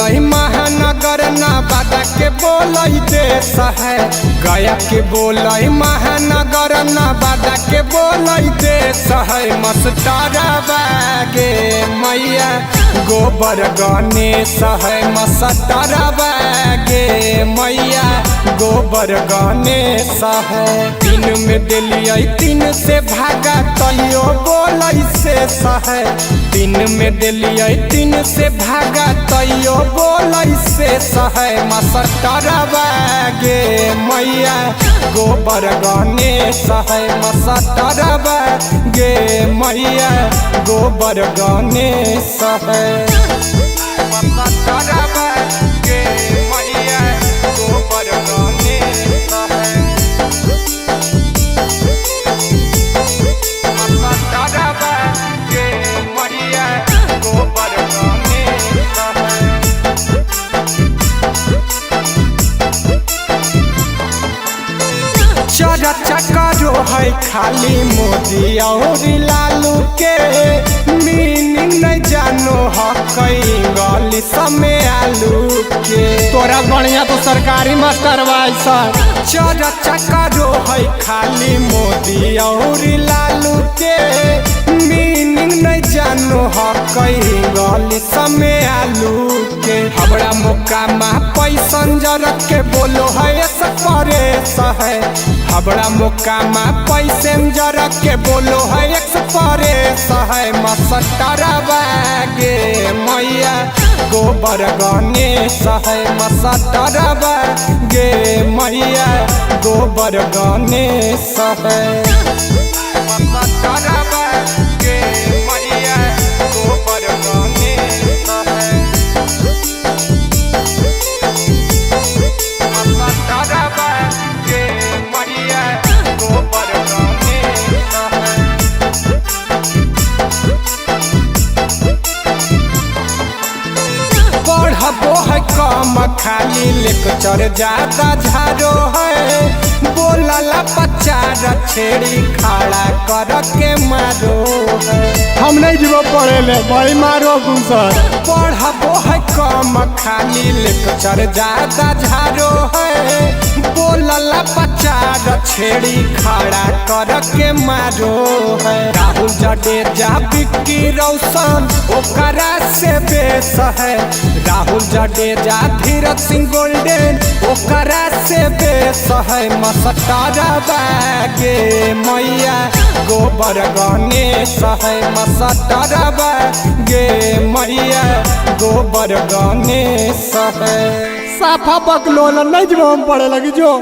बोलई महानगर नवादा के बोलई देश है। गया के बोलई महानगर नवादा के बोलई देश है। मस्टरवा गे मैया गोबर गणेश है। मस्टरवा गे मैया गोबर गणेश है। तीन में दिलियै तीन से भागा तैयो बोलई शेष है। तीन में दिलियै तीन से भागा तैयो बोलई शेष है। मस्टरवा गे मैया गोबर गणेश है। मस्टरवा गे मैया गोबर गणेश है। मस्टरवा गे मैया गोबर गणेश है। मस्टरवा गे मैया गोबर गणेश है। चर्चा करो है खाली मोदी और लालू के। मीनिंग नहीं जानो है कई गली समय आलू के। तोरा बढ़िया तो सरकारी मास्टरवा ऐसा। चर्चा करो है खाली मोदी और लालू के। मीनिंग नहीं जानो है कई गली समय आलू के। हमरा मुकामा पैसन जरक के बोलो है परेश है। हमरा मुकामा पैसेंजर के बोलो है एक्सप्रेस है। मस्टरवा गे मैया गोबर गणेश है। मस्टरवा गे मैया गोबर गणेश है। मस्टरवा गे मैया गोबर गणेश है। मस्टरवा गे मैया गोबर गणेश है। पढ़बो है कम खाली लेक्चर ज्यादा झारो है। बोलला पचार छेड़ी खड़ा कर के मारो है। हम नहीं जीवो पढ़े ले बड़ी मारो गुंसर। पढ़बो है कम खाली लेक्चर ज्यादा झारो है। बोलला पचार छेड़ी खड़ा कर के मारो है। राहुल जडेजा विक्की रोशन ओकरा से बेस है। राहुल जडेजा धीरज सिंह गोल्डन ओकरा से बेस है। मस्टरवा गे मैया गोबर गणेश है। मस्टरवा गे मैया गोबर गणेश है। साफा बकलो नहीं जीवो हम पढ़े लगी जो।